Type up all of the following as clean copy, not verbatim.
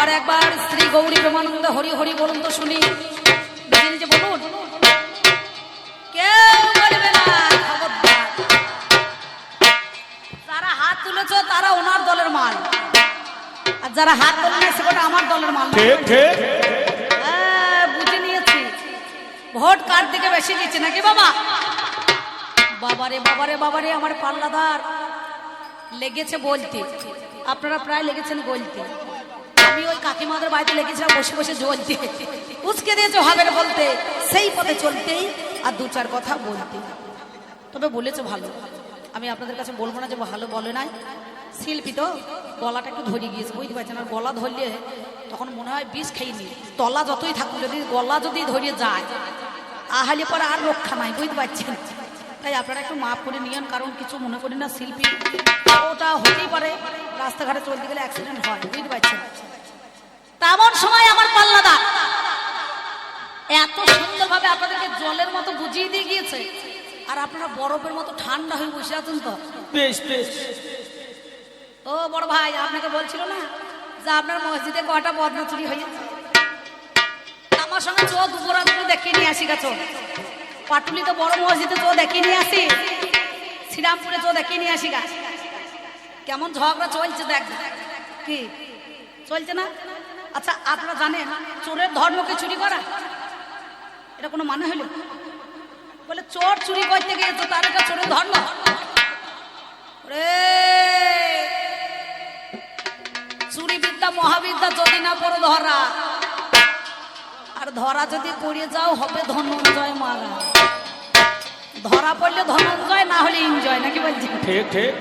আবার একবার শ্রী গৌরী প্রেমানন্দ হরি হরি বলুন তো শুনি। নিজে নিজে বলুন, কেউ বলবে না খবরদার। যারা হাত তুলেছ তারা ওনার দলের মাল, আর যারা হাত তোলে না সেটা আমার দলের মাল। বুঝে নিয়েছি, ভোট কার দিকে বেশি দিচ্ছে নাকি বাবা? বাবারে বাবারে বাবারে, আমার পাল্লাদার লেগেছে বলতে, আপনারা প্রায় লেগেছেন বলতে। আমি ওই কাকিমাদের বাড়িতে লেগেছিলাম বসে বসে জ্বলতে, উচকে দিয়েছে হবে না বলতে, সেই পথে চলতেই আর দু চার কথা বলতে। তবে বলেছে ভালো, আমি আপনাদের কাছে বলবো না যে ভালো বলে নাই। শিল্পী তো গলাটা একটু ধরে গিয়েছে, বুঝতে পারছেন? আর গলা ধরলে তখন মনে হয় বিষ খেয়েনি, তলা যতই থাকুক যদি গলা যদি ধরে যায় তাহলে পরে আর রক্ষা নাই, বুঝতে পারছেন? তাই আপনারা একটু মাফ করে নিয়েন, কারণ কিছু মনে করি না। শিল্পী ওটা হতেই পারে, রাস্তাঘাটে চলতে গেলে অ্যাক্সিডেন্ট হয়, বুঝতে পারছেন? তেমন সময় আমার পাল্লাদা এত সুন্দরভাবে আপনাদেরকে জলের মতো বুঝিয়ে দিয়ে গিয়েছে, আর আপনারা বরফের মতো ঠান্ডা হয়ে বসে আছেন। তো বেশ বেশ। ও বড় ভাই, আপনাকে বলছিল না যে আপনার মসজিদে কটা বদনা চুরি হয়েছে? আমার সঙ্গে চো দুপুরা দুপুর দেখে নিয়ে আসি গেছো। পাটুলি তো বড় মসজিদে চো দেখে নিয়ে আসি, শ্রীরামপুরে চো দেখে নিয়ে আসি গাছ। কেমন ঝগড়া চলছে দেখ, কি চলছে না? আচ্ছা আপনারা জানেন চোরের ধর্মকে চুরি করা এটা কোনো মানে হইল? বলে চোর চুরি করতে গিয়েছে তার এটা চোরের ধর্ম? চুরি বিদ্যা মহাবিদ্যা যদি না পড়ো ধরা, আর ধরা যদি পড়ে যাও হবে ধনঞ্জয় মারা। ধরা পড়লে ধনঞ্জয়, না হলে এনজয়, নাকি বলছি? ঠিক ঠিক।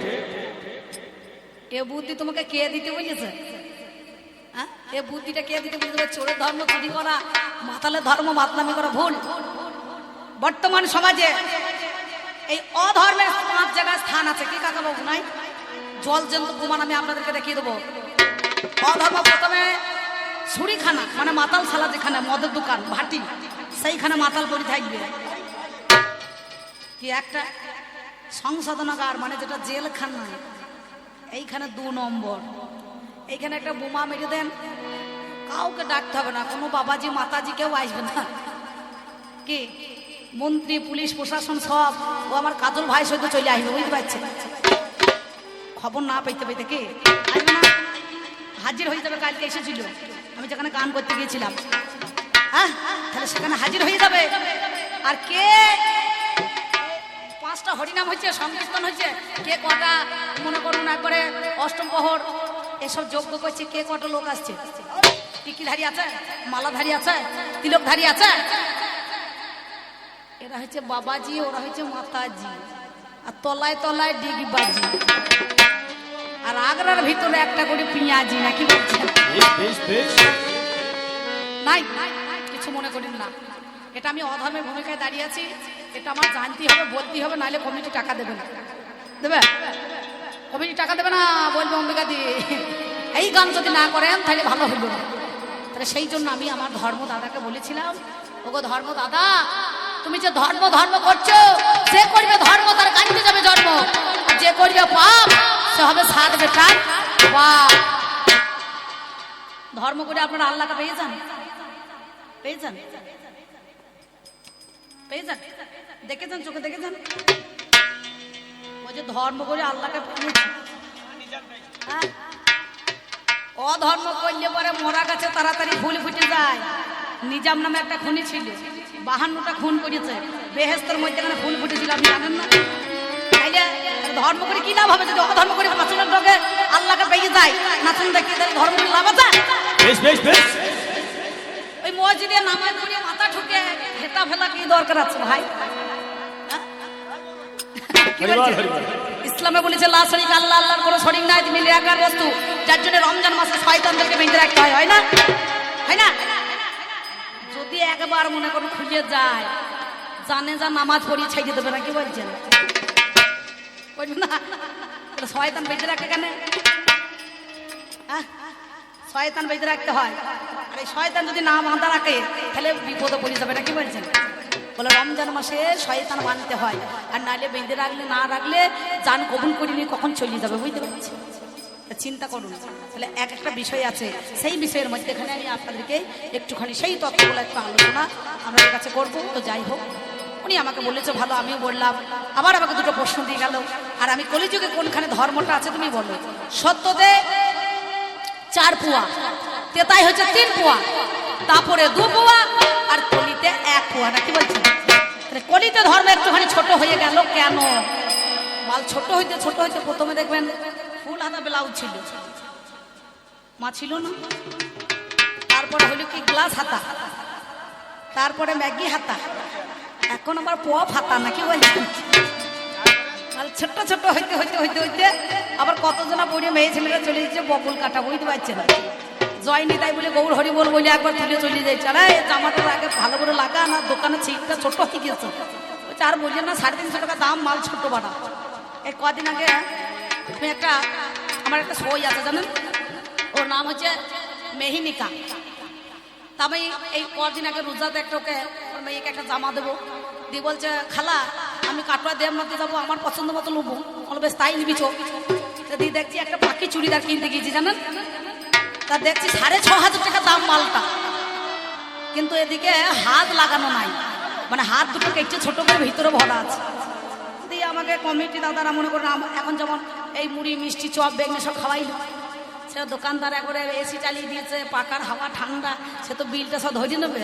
এ বুদ্ধি তোমাকে কে দিতে বলেছে? হ্যাঁ, এ বুদ্ধিটা কে দিতে বলেছে? চোরের ধর্ম চুরি করা, মাতালের ধর্ম মাতলামি করা ভুল। বর্তমান সমাজে এই অধর্মের 5 জায়গায় স্থান আছে। কি কাকা বাবু নাই? জল জন্ত প্রমাণ আমি আপনাদেরকে দেখিয়ে দেবো। অধর্ম প্রথমে ছুরিখানা, মানে মাতাল সালা, যেখানে মদের দোকান ভাটি, সেইখানে মাতাল পড়ে থাকবে। কি একটা সংশোধনাগার, মানে যেটা জেলখানা, এইখানে 2 নম্বর। এইখানে একটা বোমা মেরে দেন, কাউকে ডাকতে হবে না, কোনো বাবাজি মাতাজি কেউ আসবে না। কি মন্ত্রী পুলিশ প্রশাসন সব ও আমার কাজল ভাই সৈতে চলে আসবে, বুঝতে পারছে? খবর না পাইতে পাইতে কি আসবে না, হাজির হয়ে যাবে। কালকে এসেছিল, আমি যেখানে গান করতে গিয়েছিলাম, হ্যাঁ, তাহলে সেখানে হাজির হয়ে যাবে। আর কে 5টা হরিনাম হচ্ছে, সংকীর্তন হচ্ছে, কে কটা মনে করুন একবারে অষ্টম প্রহর এসব যজ্ঞ করছে, কে কটা লোক আসছে? টিকিধারী আছে, মালাধারী আছে, তিলকধারী আছে। এরা হচ্ছে বাবাজি, ওরা হচ্ছে মাতাজি, আর তলায় তলায় ডিগবাজি, আর আগ্রার ভিতরে একটা করে পিঁয়াজি, নাকি বলছেন? নাই কিছু মনে করেন না, এটা আমি অধর্মের ভূমিকায় দাঁড়িয়ে আছি, এটা আমার জানতেই হবে, বলতেই হবে, নাহলে কমিটি টাকা দেবে না। দেবে? কমিটি টাকা দেবে না, বলবে অম্বিকা দি এই গান যদি না করেন তাহলে ভালো হইল না। তাহলে সেই জন্য আমি আমার ধর্ম দাদাকে বলেছিলাম, ওগো ধর্ম দাদা, তুমি যে ধর্ম ধর্ম করছো, যে করবে ধর্ম তার কাঁদতে যাবে জন্ম, আর যে করবে পাপ সে হবে 7 বেটার বাপ। ধর্ম করে আপনারা আল্লাহকে পেয়ে যান, পেয়ে যান, পেয়ে যান, দেখে যান, চোখে দেখে যান। ওই যে ধর্ম করে আল্লাহকে পেয়েছে, হ্যাঁ, অধর্ম করলে পরে মরা গাছে তাড়াতাড়ি ফুল ফুটে যায়। নিজাম নামে একটা খুনি ছিল, 52টা খুন করেছে, বেহেস্তের মধ্যে ফুল ফুটেছিল, আপনি জানেন না? তাইলে ধর্ম করে কি লাভ হবে? যদি অধর্ম করে নাচনের ডগে আল্লাহকে পেয়ে যায়, নাচন দেখিয়ে তাহলে ধর্ম করে লাভ আছে? ওই মসজিদে নামাজ পড়ে মাথা ঠুকে হেতা ফেলা কি দরকার আছে ভাই? ইসলামে বলেছে লা শরীকা আল্লাহ, আল্লাহর কোনো শরীক নাই, তিনি নিরাকার বস্তু, যার জন্য রমজান মাসে শয়তানদেরকে বেঁধে রাখতে হয়, হয় না? হয় না? যদি একবার মনে করুন খুঁজে যায়, জানে যা নামাজ পড়িয়ে ছেড়ে দেবে না, কি বলছেন? না, শয়তান বেঁধে রাখে কেন? শয়তান বেঁধে রাখতে হয়, আর এই শয়তান যদি না বাঁধা রাখে তাহলে বিপদে পড়ে যাবে না, কি বলছেন? বলে রমজান মাসে শয়তান মানতে হয়, আর নাইলে বেঁধে রাখলে না রাখলে জান কবুল করিনি কখন চলে যাবে, বুঝতে পারছি? চিন্তা করুন। তাহলে এক একটা বিষয় আছে, সেই বিষয়ের মধ্যে এখানে আমি আপনাদেরকে একটুখানি সেই তত্ত্বগুলো একটু আলোচনা আমাদের কাছে করবো। তো যাই হোক, উনি আমাকে বলেছে ভালো, আমিও বললাম। আবার আমাকে দুটো প্রশ্ন দিয়ে গেল, আর আমি কলিযুগে কোনখানে ধর্মটা আছে তুমি বলো। সত্যতে 4 পোয়া, তেতাই হচ্ছে 3 পোয়া, তারপরে 2 পোয়া, আর কলিতে 1 পোয়া, নাকি বলছেন? কলিতে ধর্ম একটুখানি ছোট হয়ে গেল কেন? মাল ছোট হইতে ছোট হইতে প্রথমে দেখবেন ফুল হাতা ব্লাউজ ছিল, মা ছিল না। তারপরে হলো কি গ্লাস হাতা, তারপরে ম্যাগি হাতা, এখন আবার পপ হাতা, নাকি বলছেন? মাল ছোট্ট ছোট্ট হইতে হইতে হইতে হইতে আবার কতজনা পড়ে মেয়ে ছেলেরা চলে যাচ্ছে বকুল কাটা, বুঝতে পারছে না। জয়নি তাই বলে গৌর হরি বল বলে একবার তুলে চলে যাচ্ছে। আরে জামাটা আগে ভালো করে লাগা না, দোকানে ছিটটা ছোট হয়ে গেছে। আর বললেন না 350 টাকা দাম, মাল ছোট বাড়া। এই কদিন আগে তুমি একটা, আমার একটা সই আছে জানেন, ওর নাম হচ্ছে মেহিনিকা। তা আমি এই কদিন আগে রোজাতে একটা ওকে ওর মেয়েকে একটা জামা দেবো দিয়ে বলছে, খালা আমি কাটোয়া দেব না যাবো, আমার পছন্দ মতো নেবো। বলো বেশ তাই নিবি চো। দিয়ে দেখছি একটা পাখি চুড়িদার কিনতে গিয়েছি জানেন, তা দেখছি 6500 টাকা দাম মালটা, কিন্তু এদিকে হাত লাগানো নাই, মানে হাত দুটো কেটে ছোট করে ভিতরে ভরা আছে। দিয়ে আমাকে কমিটি দাদারা মনে করেন এখন যেমন এই মুড়ি মিষ্টি চপ বেগনে সব খাওয়াইলো, সেটা দোকানদার একবারে এসি চালিয়ে দিয়েছে, পাকার হাওয়া ঠান্ডা, সে তো বিলটা সব ধরে নেবে।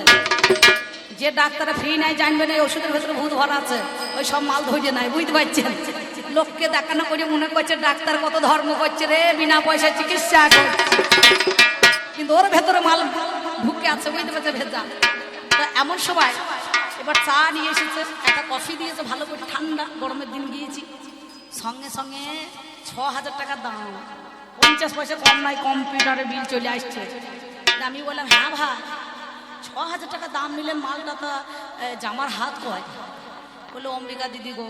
যে ডাক্তারা ফ্রি নাই জানবে না এই ওষুধের ভেতরে ভূত ভরা আছে, ওই সব মাল ধরে নাই, বুঝতে পারছেন? লোককে দেখানো করে মনে করছে ডাক্তার কত ধর্ম করছে রে, বিনা পয়সায় চিকিৎসা করছে, কিন্তু ওর ভেতরে মাল ঢুকে আছে, বুঝতে পারছে ভেজা। তো এমন সময় এবার চা নিয়ে এসেছে, একটা কফি দিয়েছে ভালো করে, ঠান্ডা গরমের দিন গিয়েছি, সঙ্গে সঙ্গে 6000 টাকা দাম, 50 পয়সা কম নাই, কম্পিউটারে বিল চলে আসছে। আমি বললাম হ্যাঁ ভাই 6000 টাকা দাম নিলেন, মালটা তো জামার হাত কয়। বললো অম্বিকা দিদি গো,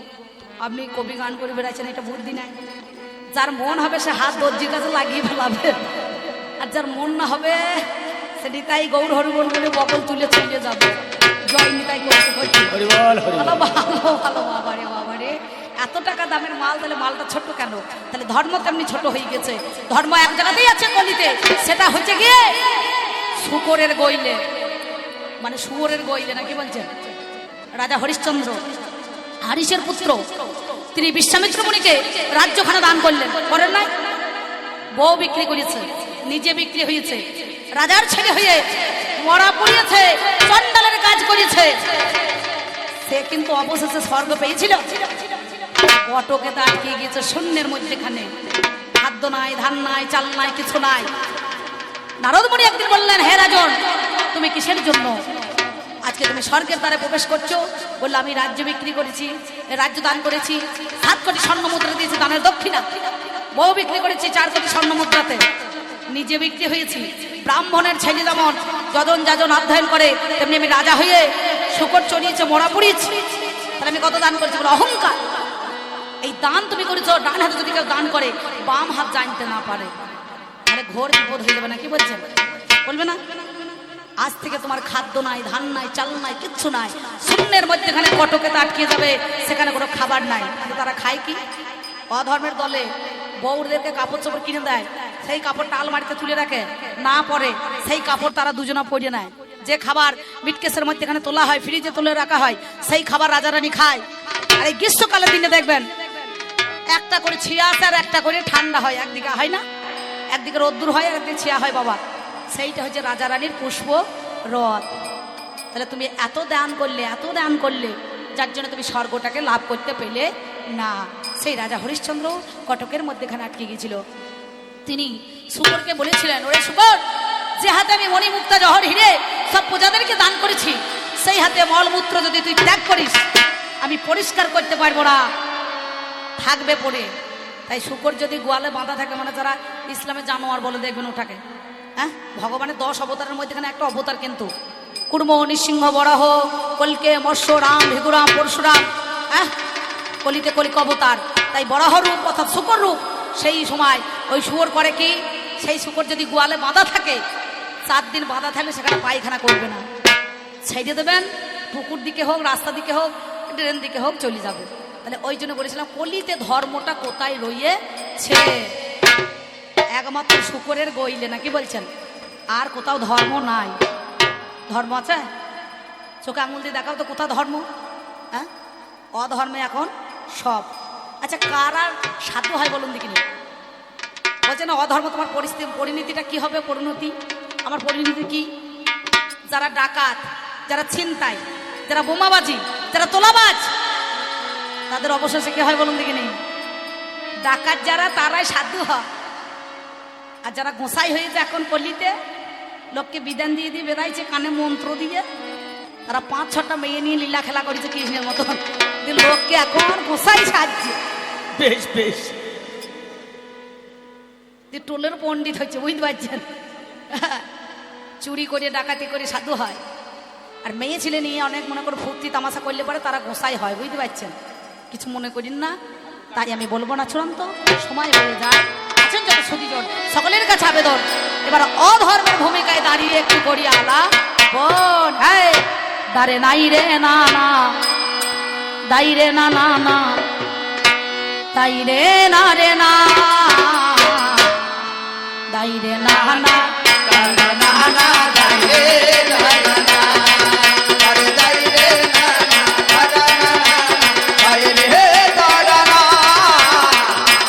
আপনি কবি গান করে বেড়াচ্ছেন, এটা বুদ্ধি নাই। যার মন হবে সে হাত দর্জির কাছে লাগিয়ে ফেলাবে, আর যার মন না হবে সে নিতাই গৌর হরিবল বলে বকল তুলে চলে যাবে। জয় নিতাই করতে করতে ভালো ভালো ভালো, বাবারে বাবারে, এত টাকা দামের মাল, তাহলে মালটা ছোট কেন? তাহলে ধর্ম তেমনি ছোট হয়ে গেছে। ধর্ম এক জায়গাতেই আছে কলিতে, সেটা হচ্ছে গিয়ে শুকরের গইলে, মানে শুয়োরের গইলে, নাকি বলছেন? রাজা হরিশ্চন্দ্র হারিসের পুত্র, তিনি বিশ্বামিত্র মুনিকে রাজ্যখানা দান করলেন, করেন নাই? বউ বিক্রি করেছে, নিজে বিক্রি হয়েছে, রাজার ছেলে হয়ে মরা পড়িয়েছে, চন্ডালের কাজ করেছে, সে কিন্তু অবশেষে স্বর্গ পেয়েছিল। কটকে তা আটকে গিয়েছে শূন্যের মধ্যেখানে, খাদ্য নাই, ধান নাই, চাল নাই, কিছু নাই। নারদ মুনি একদিন বললেন, হে রাজন, তুমি কিসের জন্য আজকে তুমি স্বর্গের দ্বারে প্রবেশ করছো? বললো আমি রাজ্য বিক্রি করেছি, রাজ্য দান করেছি, 7 কোটি স্বর্ণ মুদ্রা দিয়েছি দানের দক্ষিণা, বউ বিক্রি করেছি 4 কোটি স্বর্ণ মুদ্রাতে, নিজে বিক্রি হয়েছি। ব্রাহ্মণের ছেলে যেমন যজন যাজন অধ্যয়ন করে, তেমনি আমি রাজা হয়ে শুকর চড়িয়েছে, মরা পড়িয়েছি, তাহলে আমি কত দান করেছি? বলে অহংকার। এই দান তুমি করেছো, ডান হাতে যদি কেউ দান করে বাম হাত জানতে না পারে, তাহলে ঘোর বিপদ হয়ে যাবে, নাকি বলছেন? বলবে না? আজ থেকে তোমার খাদ্য নাই, ধান নাই, চাল নাই, কিচ্ছু নাই, শূন্যের মধ্যেখানে কটকে আটকে যাবে, সেখানে কোনো খাবার নাই। তারা খায় কি? অধর্মের দলে বউদেরকে কাপড় চোপড় কিনে দেয়, সেই কাপড়টা আলমারিতে তুলে রাখে, না পরে সেই কাপড় তারা দুজনা পরে নেয়। যে খাবার মিটকেসের মধ্যেখানে তোলা হয়, ফ্রিজে তুলে রাখা হয়, সেই খাবার রাজা রানী খায়। আর এই গ্রীষ্মকালের দিনে দেখবেন একটা করে ছিয়া আসে আর একটা করে ঠান্ডা হয়, একদিকে হয় না, একদিকে রোদ্দুর হয় আর একদিকে ছিয়া হয়। বাবা, সেইটা হচ্ছে রাজা রানীর পুষ্প রথ। তাহলে তুমি এত দান করলে, এত দান করলে, যার জন্য তুমি স্বর্গটাকে লাভ করতে পেলে না। সেই রাজা হরিশ্চন্দ্র কটকের মধ্যেখানে আটকে গিয়েছিল। তিনি শুকরকে বলেছিলেন, ওরে শুকর, যে হাতে আমি মণিমুক্তা জহর হিরে সব প্রজাদেরকে দান করেছি, সেই হাতে মলমূত্র যদি তুই ত্যাগ করিস, আমি পরিষ্কার করতে পারবো না, থাকবে পড়ে। তাই শুকর যদি গোয়ালে বাঁধা থাকে, মানে যারা ইসলামে জানোয়ার বলে দেখবেন ওটাকে, হ্যাঁ, ভগবানের 10 অবতারের মধ্যেখানে একটা অবতার কিন্তু, কুর্ম, নৃসিংহ, বরাহ, কলকে, মৎস্য, রাম, ভিগুরাম, পরশুরাম, হ্যাঁ, কলিতে কলিক অবতার। তাই বরাহ রূপ অর্থাৎ শুকর রূপ। সেই সময় ওই শুয়োর করে কি, সেই শুকর যদি গোয়ালে বাঁধা থাকে, 4 দিন বাঁধা থাকলে সেখানে পায়খানা করবে না, ছেড়ে দেবেন, পুকুর দিকে হোক, রাস্তা দিকে হোক, ড্রেন দিকে হোক, চলে যাবে। তাহলে ওই জন্য বলেছিলাম কলিতে ধর্মটা কোথায় রয়েছে। একমাত্র শুকরের গইলে নাকি বলছেন, আর কোথাও ধর্ম নাই। ধর্ম আছে? চোখে আঙুল দিয়ে দেখাও তো কোথাও ধর্ম। হ্যাঁ, অধর্মে এখন সব। আচ্ছা, কার আর সাধু হয় বলুন দেখিনি? বলছে না অধর্ম, তোমার পরিণতিটা কি হবে? পরিণতি, আমার পরিণতি কি? যারা ডাকাত, যারা ছিনতাই, যারা বোমাবাজি, যারা তোলাবাজ, তাদের অবশেষে কি হয় বলুন দেখিনি? ডাকাত যারা, তারাই সাধু হয়। আর যারা গোসাই হয়েছে এখন পল্লীতে, লোককে বিধান দিয়ে দিয়ে বেড়াইছে কানে মন্ত্র দিয়ে, তারা 5-6টা মেয়ে নিয়ে লীলা খেলা করেছে কৃষ্ণের মতন, লোককে এখন গোসাই সাজছে। বেশ বেশ, টোলের পণ্ডিত হচ্ছে, বুঝতে পারছেন? চুরি করে ডাকাতি করে সাধু হয়, আর মেয়ে ছেলে নিয়ে অনেক মনে করে ফুর্তি তামাশা করলে পরে তারা গোসাই হয়, বুঝতে পারছেন? কিছু মনে করিন না, তাই আমি বলবো না, চূড়ান্ত সময় হয়ে যায়। আছেন যত সুদীজন, সকলের কাছে আবেদন, এবার অধর্মের ভূমিকায় দাঁড়িয়ে একটু করি আলা বোন। হ্যাঁ, দাঁড়ে নাই রে না না, দাই রে না না না, দাই রে না রে না, দাই রে না না, দাই রে না না, দাই রে না না, আরে দাই রে না না, দাই রে দাদা না,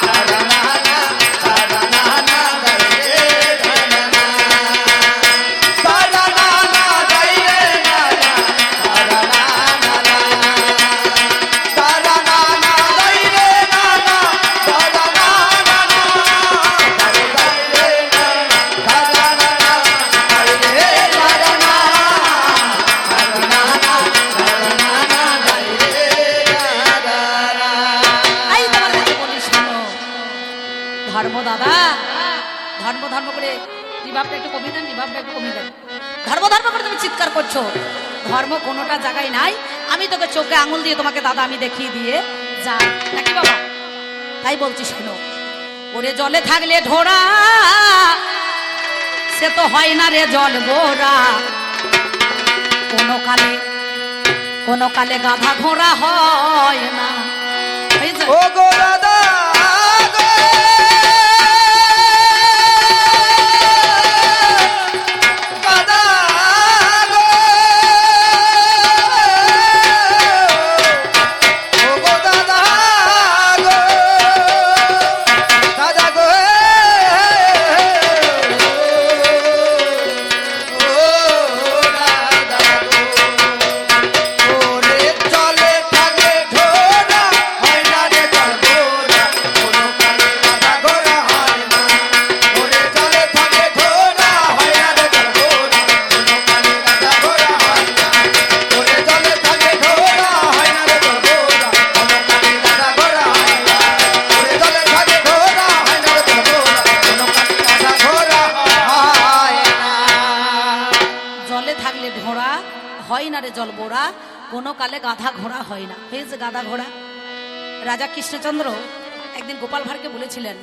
দাদা না না, দাদা না না, দাই রে দাদা না, দাদা না না, দাই রে না না, দাদা না না, দাদা না না, দাই রে না না, দাদা না না, দাই রে না না, দাদা না না, দাই রে দাদা না, এই তোমার কাছে বলি শোনো, ধর্ম দাদা, ধর্ম ধর্ম করে রিভাবটা একটু কমিয়ে দেন, রিভাবটা একটু কমিয়ে দেন। ধর্ম ধর্ম করে তুমি চিৎকার করছো, ধর্ম কোনোটা জায়গায় নাই। আমি তোকে চোখে আঙুল দিয়ে তোমাকে দাদা আমি দেখিয়ে দিয়ে যাই নাকি বাবা? তাই বলছি শোনো, ওরে জলে থাকলে ঢোড়া, সে তো হয় না রে জল গোড়া। কোনো কালে গাধা ঘোড়া হয় না। হয়েছে? ও গো দাদা গো, দাদা গো, ও গো দাদা গো, দাদা গো, ও দাদা গো, ওরে চলে থাকে ঢোড়া, হয় না রে জল গোড়া, কোনো কালে গাধা ঘোড়া হয় না। ওরে চলে থাকে ঢোড়া, হয় না রে জল গোড়া, কোনো কালে গাধা ঘোড়া হয় না। ওরে চলে থাকে ঢোড়া, হয় না রে জল গোড়া, কোনো কালে গাধা ঘোড়া হয় না। ওরে চলে থাকে ঢোড়া, হয় না রে জল গোড়া, কোনো কালে গাধা ঘোড়া হয় না। জলে থাকলে ঘোড়া হয় না রে জল বোড়া, কোনো কালে গাধা ঘোড়া হয় না। হয়েছে গাধা ঘোড়া। রাজা কৃষ্ণচন্দ্র একদিন গোপাল ভাঁড়কে বলেছিলেন,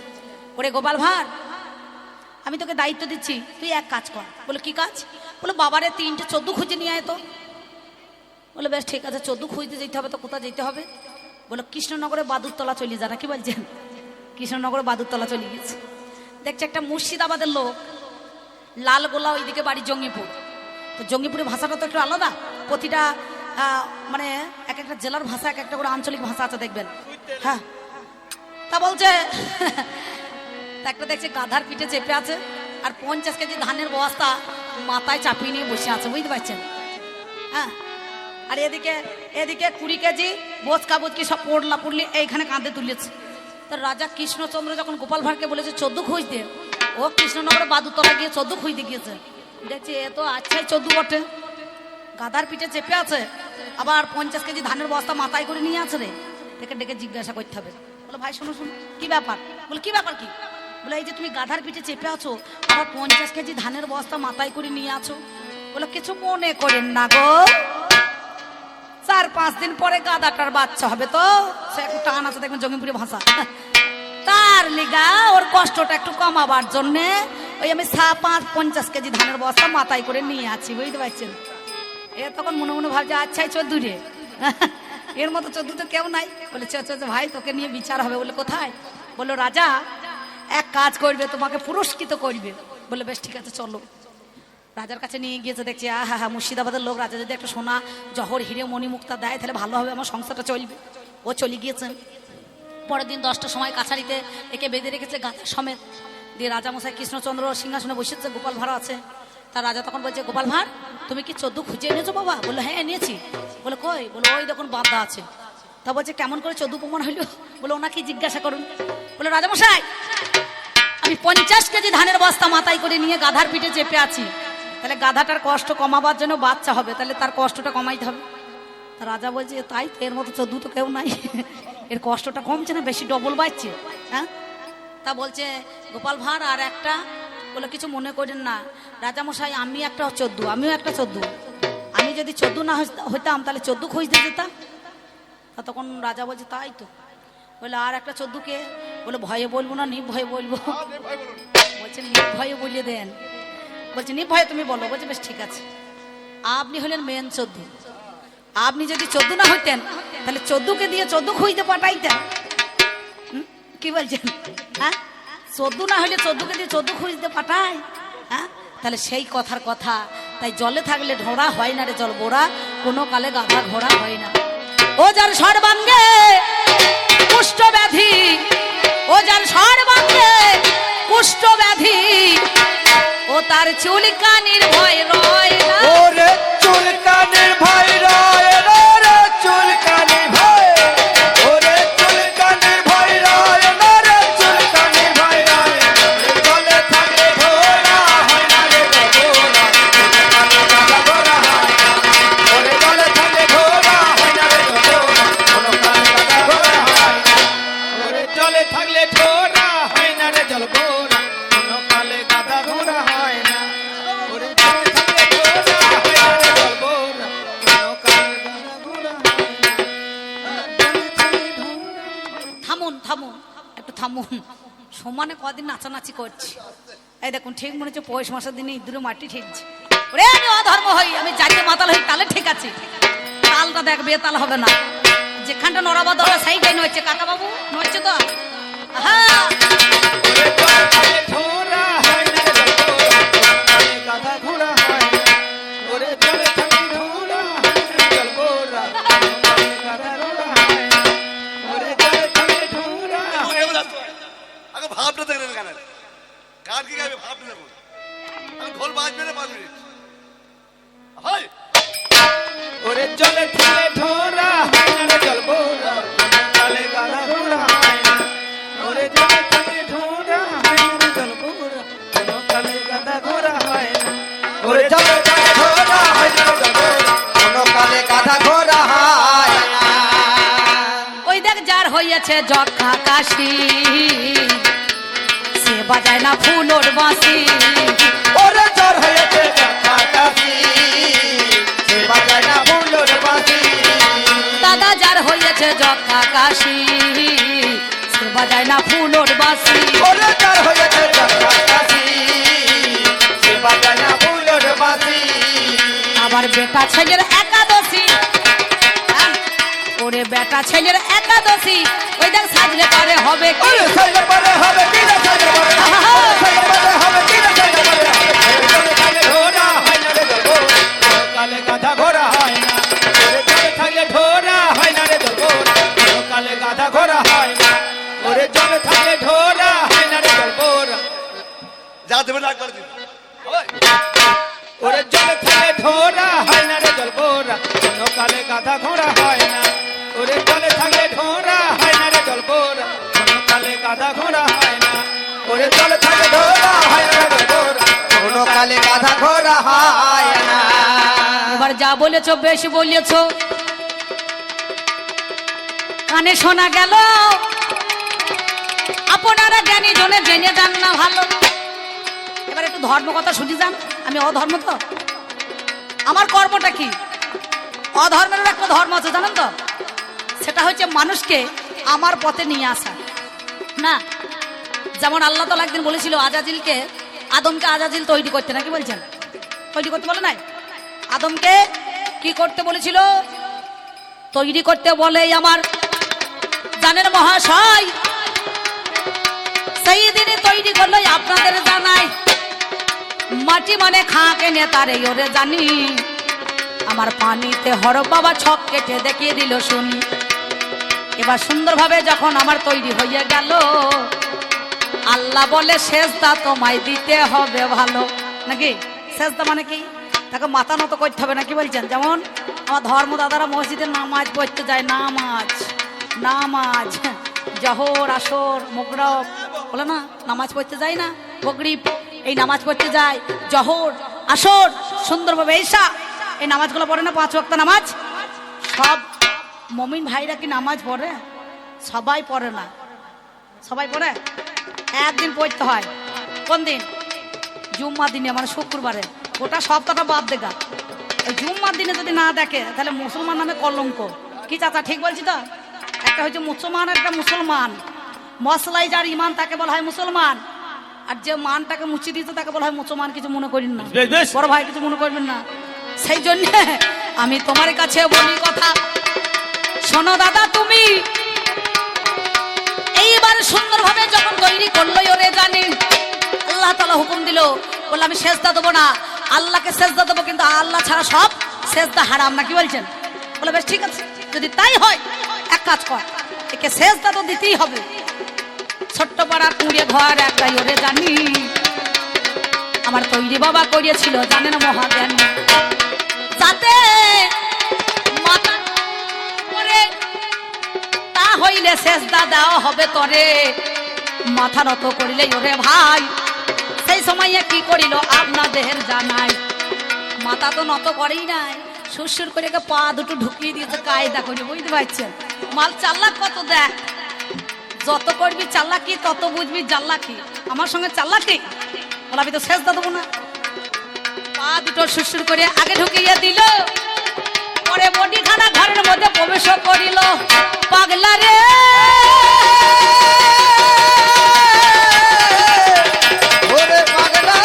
ওরে গোপাল ভাঁড়, আমি তোকে দায়িত্ব দিচ্ছি, তুই এক কাজ কর। বলে কি কাজ? বলে বাবারে 3টে 14 খুঁজে নিয়ে আয় তো। বলে বেশ ঠিক আছে, 14 খুঁজতে যেতে হবে তো কোথায় যেতে হবে? বলে কৃষ্ণনগরে বাদুরতলা চলে যা, নাকি বলছেন? কৃষ্ণনগরে বাদুরতলা চলে গেছে। দেখছে একটা মুর্শিদাবাদের লোক, লালগোলা ওইদিকে বাড়ি জঙ্গিপুর। তো জঙ্গিপুরের ভাষাটা তো একটু আলাদা, প্রতিটা মানে এক একটা জেলার ভাষা, এক একটা করে আঞ্চলিক ভাষা আছে দেখবেন। হ্যাঁ, তা বলছে তা একটা দেখছে গাধার পিঠে চেপে আছে, আর 50 কেজি ধানের বস্তা মাথায় চাপিয়ে নিয়ে বসে আছে, বুঝতে পারছেন? হ্যাঁ, আর এদিকে 20 কেজি বোচকা বোচকি সব পুড়লি এইখানে কাঁধে তুলেছে। তো রাজা কৃষ্ণচন্দ্র যখন গোপাল ভাঁড়কে বলেছে 14 খুঁজতে, ও কৃষ্ণনগরে বাদুরতলা গিয়ে 14 খুঁজতে গিয়েছে। দেখছি এ তো আচ্ছাই 14 বটে, গাধার পিঠে চেপে আছে, আবার 50 কেজি ধানের বস্তা মাথায় করে নিয়ে আছে রে। ডেকে ডেকে জিজ্ঞাসা করতে হবে। বলে ভাই শোনো শোনো, কি ব্যাপার? বলে কি ব্যাপার কি? বলে এই যে তুমি গাধার পিঠে চেপে আছো, আবার 50 কেজি ধানের বস্তা মাথায় করে নিয়ে আছো। বলে কিছু মনে করেন না গো, 4-5 দিন পরে গাধাটার বাচ্চা হবে, তো সে একটু টান আছে দেখবেন জঙ্গিপুরি ভাষা, তার লিগা ওর কষ্টটা একটু কমাবার জন্যে ওই আমি 50 কেজি ধানের বস্তা মাথায় করে নিয়ে আছি, বুঝতে পারছেন? এ তখন মনে মনে ভাবছে আচ্ছাই 14 রে, এর মতো 14 তো কেউ নাই। বলে চ ভাই তোকে নিয়ে বিচার হবে। বলে কোথায়? বললো রাজা এক কাজ করবে, তোমাকে পুরস্কৃত করবে। বলে বেশ ঠিক আছে চলো। রাজার কাছে নিয়ে গিয়েছে, দেখছি হা হা মুর্শিদাবাদের লোক, রাজা যদি একটা সোনা জহর হিরে মণি মুক্তা দেয় তাহলে ভালো হবে, আমার সংসারটা চলবে। ও চলে গিয়েছেন। পরের দিন 10টার সময় কাছারিতে একে বেঁধে রেখেছে গাধা সমেত। দিয়ে রাজামশাই কৃষ্ণচন্দ্র সিংহাসনে বসেছে, গোপাল ভাঁড় আছে। তার রাজা তখন বলছে, গোপাল ভাঁড় তুমি কি 14 খুঁজে এনেছো বাবা? বললো হ্যাঁ এনেছি। বলে কই? বলে ওই দেখুন বাঁধা আছে। তা বলছে কেমন করে 14 প্রমাণ হইলো? বলে ওনাকে জিজ্ঞাসা করুন। বলে রাজামশাই আমি 50 কেজি ধানের বস্তা মাথায় করে নিয়ে গাধার পিঠে চেপে আছি, তাহলে গাধাটার কষ্ট কমাবার জন্য বাচ্চা হবে, তাহলে তার কষ্টটা কমাইতে হবে। তা রাজা বলছে তাই তো, এর মতো 14 তো কেউ নাই, এর কষ্টটা কমছে না, বেশি ডবল বাড়ছে। হ্যাঁ, তা বলছে গোপাল ভাঁড় আর একটা। বলে কিছু মনে করেন না রাজামশাই, আমি একটা 14, আমিও একটা 14, আমি যদি 14 না হইতাম তাহলে 14 খুঁজতে যেতাম। তা তখন রাজা বলছে তাই তো। বলে আর একটা 14 কে? বলে ভয়ে বলবো না নির্ভয়ে বলবো। বলছে নির্ভয়ে বলিয়ে দেন। বলছে নির্ভয়ে তুমি বলো। বলছে বেশ ঠিক আছে, আপনি হলেন মেন 14, আপনি যদি 14 না হইতেন তাহলে 14 কে দিয়ে 14 খুঁজতে পাঠাইতেন। কি বলছেন? হ্যাঁ, 14 না হলে 14 কে দিয়ে 14 খুঁজতে পাঠায়। হ্যাঁ, তাহলে সেই কথার কথা। তাই জলে থাকলে ঢোড়া হয় না রে জল বোরা, কোনো কালে গাধা ঘোড়া হয় না। ও যার সর্বাঙ্গে কুষ্ঠ ব্যাধি, ও যার সর্বাঙ্গে কুষ্ঠ ব্যাধি, ও তার চুলকানির ভয় রয় না। ওরে চুলকানির ভয় রয় না রে, চুলকানির ভয়। ওরে চুলকানির ভয় রয় না রে, চুলকানির ভয় রয়। জলে থাকলে ঘোড়া হয় না রে ঘোড়া, ঘোড়া হয়। ওরে জলে থাকলে ঘোড়া হয় না রে ঘোড়া, কোনো কালে ঘোড়া হয় না। ওরে জলে থাকলে ঘোড়া হয় না রে জল ঘোড়া, কোনো কালে গাধা ঘোড়া হয় না। ওরে জলে থাকলে ঘোড়া হয় না রে জল ঘোড়া, কোনো কালে গাধা ঘোড়া হয় না। জলে থাকলে ঘোড়া। থামুন থামুন একটু থামুন, সমানে কদিন নাচানাচি করছি। এই দেখুন ঠিক মনে হচ্ছে পৌষ মাসের দিনে ইঁদুরে মাটি ঠিকছে। ওরে আমি অধর্ম হই, আমি জারিয়ে মাতাল হই, তালে ঠিক আছে, তালটা দেখ বেতাল হবে না। যেখানটা নড়াবা দরা সেইটাই নড়ছে। কাকা বাবু নড়ছে তো? হ্যাঁ, ওরে জলে থাকলে ঘোড়া হয় না রে জল ঘোড়া, কোনো কালে গাধা ঘোড়া হয় না। ওরে জলে থাকলে ঘোড়া হয় না রে জল ঘোড়া, কোনো কালে গাধা ঘোড়া হয় না। ওরে জলে থাকলে ঘোড়া হয় না। আগে ভাবটা দেখলেন গানের গান কি গাইবে ভাবটা দেখুন। আমি ঢোল বাজবে না 5 মিনিট। হয় ওরে জলে থাকলে ঘোড়া হয় না রে জল ঘোড়া, কোনো কালে গাধা ঘোড়া হয় না। ওরে জলে থাকলে ঘোড়া হয় না রে জল ঘোড়া, কোনো কালে গাধা ঘোড়া হয় না। ওরে জলে থাকলে ঘোড়া হয় না রে জল ঘোড়া, কোনো কালে গাধা ঘোড়া হয় না। ওই দেখ যার হইয়াছে যক্ষা কাশি, সে বাজায় না ফুলোর বাঁশি। ওরে জ্বর হয়েছে কাটাকাটি, সে বাজায় না ফুলোর বাঁশি। দাদা যার হইয়াছে যক্ষা কাশি, সে বাজায় না ফুলোর বাঁশি। ওরে জ্বর হয়েছে কাটাকাটি, সে বাজায় না ফুলোর বাঁশি। আবার বেটা ছেলের একাদশী, হ্যাঁ, ওরে বেটা ছেলের একাদশী, ওই দেখ সাজলে পারে হবে কি? ওরে সাইলে পারে হবে কি না সাইলে পারে, ওরে সাইলে পারে হবে কি না সাইলে পারে। ওরে থাকলে ঘোড়া হয় না রে জল ঘোড়া, কোনো কালে গাধা ঘোড়া হয় না। ওরে জলে থাকলে ঘোড়া হয় না রে জল ঘোড়া, কোনো কালে গাধা ঘোড়া হয় না। ওরে জলে থাকলে ঘোড়া হয় না রে জল ঘোড়া। যা দেবেন রাগ করে দিন। হয় ওরে জলে থাকলে ঘোড়া হয় না রে জল ঘোড়া, কোনো কালে গাধা ঘোড়া হয় না। ওরে জলে থাকলে ঘোড়া হয় না রে জল ঘোড়া, কোনো কালে গাধা ঘোড়া হয় না। ওরে জলে থাকলে ঘোড়া হয় না রে জল ঘোড়া, কোনো কালে গাধা ঘোড়া হয় না। এবার যা বলেছো বেশ বলেছো, কানে শোনা গেল, আপনারা জ্ঞানী জনে জেনে যান না ভালো। এবার একটু ধর্ম কথা শুনি যান। আমি অধর্ম তো, আমার কর্মটা কি? অধর্মের একটা ধর্ম আছে জানেন তো, সেটা হচ্ছে মানুষকে আমার পথে নিয়ে আসা। না, যেমন আল্লাহ তাআলা একদিন বলেছিল আজাজিলকে, আদমকে আজাজিল তৈরি করতে, নাকি বলছেন? তৈরি করতে বলে নাই? আদমকে কি করতে বলেছিল? তৈরি করতে বলে আমার জানেন মহাশয়, সেই দিনে তৈরি করলো আপনাদের জানাই মাটি মানে খাঁকে নেতারে ওরে জানি আমার পানিতে হরপ বাবা ছক কেটে দেখিয়ে দিল শুনি। এবার সুন্দরভাবে যখন আমার তৈরি হয়ে গেল আল্লাহ বলে সেজদা তোমায় দিতে হবে ভালো নাকি। সেজদা মানে কি তাকে মাথা নত করতে হবে নাকি বলছেন। যেমন আমার ধর্ম দাদারা মসজিদে নামাজ পড়তে যায়, নামাজ জহর আসর মোগরব বলে না, নামাজ পড়তে যায় না, মগরিব এই নামাজ পড়তে যায়, জহর আসর সুন্দরভাবে ঈশা এই নামাজগুলো পড়ে না, 5 ওয়াক্ত নামাজ। সব মুমিন ভাইরা কি নামাজ পড়ে? সবাই পড়ে না। সবাই পড়ে? একদিন পড়তে হয়। কোন দিন? জুম্মার দিনে, মানে শুক্রবারে। ওটা সপ্তাহটা বাদ দেখা। ওই জুম্মার দিনে যদি না দেখে তাহলে মুসলমান নামে কলঙ্ক। কি চাচা ঠিক বলছি তো? একটা হচ্ছে মুসলমান, একটা মুসলমান। মশলাই যার ইমান তাকে বলা হয় মুসলমান, আর যে মানটাকে মুছে দিতে তাকে বলা হয় মুসলমান। কিছু মনে করেন না বড় ভাই, কিছু মনে করবেন না। সেই জন্য আমি তোমার কাছে বলি কথা, শোনো দাদা, তুমি এইবার সুন্দরভাবে যখন তৈরি করলো ওরে জানি আল্লাহ তাআলা হুকুম দিল, বললো আমি সেজদা দেবো না, আল্লাহকে সেজদা দেবো, কিন্তু আল্লাহ ছাড়া সব সেজদা হারাম নাকি বলছেন। বলে বেশ ঠিক আছে, যদি তাই হয় এক কাজ কর, একে সেজদা তো দিতেই হবে। ছোট্ট পাড়া কুঁড়ে ঘর একটাই ওরে জানি আমার তৈরি বাবা করিয়েছিল জানেন মহাজ্ঞানী, যাতে মাথা করে তা হইলে সেজদা দেওয়া হবে তরে। মাথা নত করিলে ওরে ভাই সেই সময় কি করিল আপনাদের জানাই। মাথা তো নত করেই নাই, সুরসুর করে পা দুটো ঢুকিয়ে দিয়েছে কায়দা করে, বুঝতে পারছেন। মাল চাল্লাক কত দেখ, যত করবি চাল্লাকি তত বুঝবি জাল্লাকি। আমার সঙ্গে চাল্লাকি বলে আমি তো সেজদা দেবো না। পা দুটো সুরসুর করে আগে ঢুকিয়ে দিল, পরে বডিখানা ঘরের মধ্যে প্রবেশ করিল। পাগলা রে ওরে পাগলা,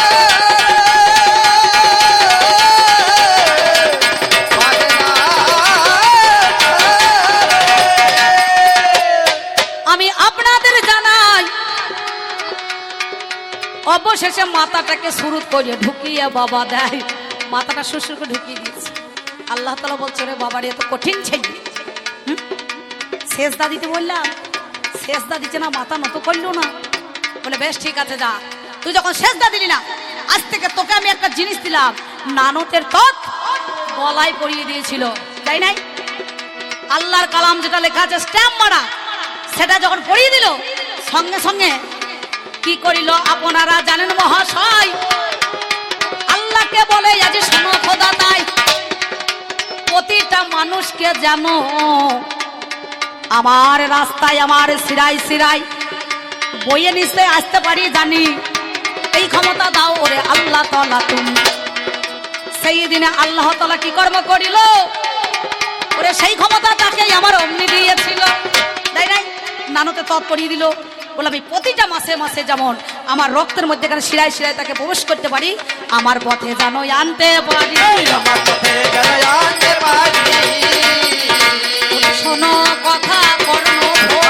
আমি আপনাদের জানাই অবশেষে মাথাটাকে সুরুত করে ঢুকিয়ে বাবা দেয়, মাথাটা শ্বশুর করে ঢুকিয়ে দিয়েছে। আল্লাহ তাআলা বলছে রে বাবারে এত কঠিন ছেলে, সেজদা দিতে বললাম সেজদা দিচ্ছে না, মাথা নত করলো না। বলে বেশ ঠিক আছে যা, তুই যখন সেজদা দিলি না, আজ থেকে তোকে আমি একটা জিনিস দিলাম, নানতের তত গলায় পরিয়ে দিয়েছিল, তাই নাই? আল্লাহর কালাম যেটা লেখা আছে স্ট্যাম্প মারা, সেটা যখন পড়িয়ে দিল সঙ্গে সঙ্গে কি করিল আপনারা জানেন মহাশয়। আল্লাহকে বলে আজ শোনো খোদা, তাই প্রতিটা মানুষকে যেন আমার রাস্তায় আমার সিরাই সিরাই বইয়ে নিশ্চয় আসতে পারি জানি, এই ক্ষমতা দাও ওরে আল্লাহ তাআলা তুমি। সেই দিনে আল্লাহ তাআলা কি কর্ম করিল ওরে, সেই ক্ষমতা তাকে আমার অমনি দিয়েছিল, তাই নাই? নানতে তৎ করিয়ে দিল, বলে আমি প্রতিটা মাসে মাসে যেমন আমার রক্তের মধ্যে এখানে শিরায় শিরায় তাকে প্রবেশ করতে পারি, আমার পথে যেন আনতে পারি। আমার পথে যেন আনতে পারি, শোনো কথা কর্ণ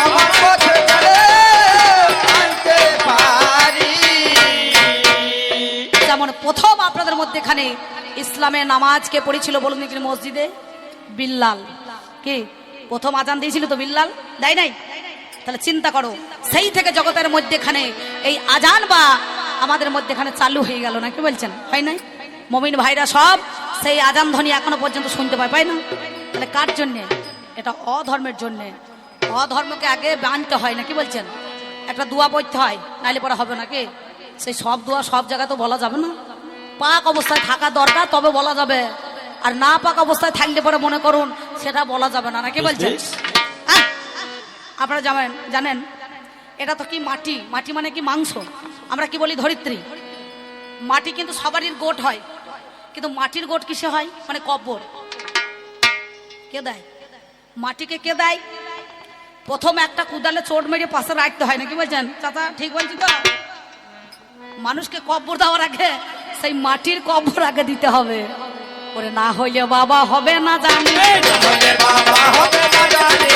আমার পথে যেন আনতে পারি। যেমন প্রথম আপনাদের মধ্যে এখানে ইসলামে নামাজকে পড়েছিল বলুন দেখি মসজিদে? বিল্লাল। কি প্রথম আজান দিয়েছিল তো বিল্লাল, তাই নাই? তাহলে চিন্তা করো, সেই থেকে জগতের মধ্যেখানে এই আজান বা আমাদের মধ্যেখানে চালু হয়ে গেল না, কি বলছেন? হয় নাই? মুমিন ভাইরা সব সেই আজান ধ্বনি এখনো পর্যন্ত শুনতে পায় না? তাহলে কার জন্যে? এটা অধর্মের জন্যে। অধর্মকে আগে বানতে হয় না, কি বলছেন? একটা দোয়া পড়তে হয়, নাইলে পরে হবে নাকি? সেই সব দোয়া সব জায়গায় তো বলা যাবে না। পাক অবস্থায় থাকা দরকার, তবে বলা যাবে। আর না পাক অবস্থায় থাকলে পরে মনে করুন সেটা বলা যাবে না, নাকি বলছেন? আপনারা জানেন এটা তো কি মাটি, মাটি মানে কি মাংস। আমরা কি বলি ধরিত্রী। মাটি কিন্তু সবারই গোট হয়, কিন্তু মাটির গোট কিসে হয়? মানে কবর। কে দেয় মাটিকে? কে দেয়? প্রথম একটা কুদালে চোট মেরে পাশে রাখতে হয়, নাকি বলছেন চাচা? ঠিক বলছি তো? মানুষকে কবর দেওয়ার আগে সেই মাটির কবর আগে দিতে হবে, ওরে না হইলে বাবা হবে না জানি। বাবা হবে না জানি।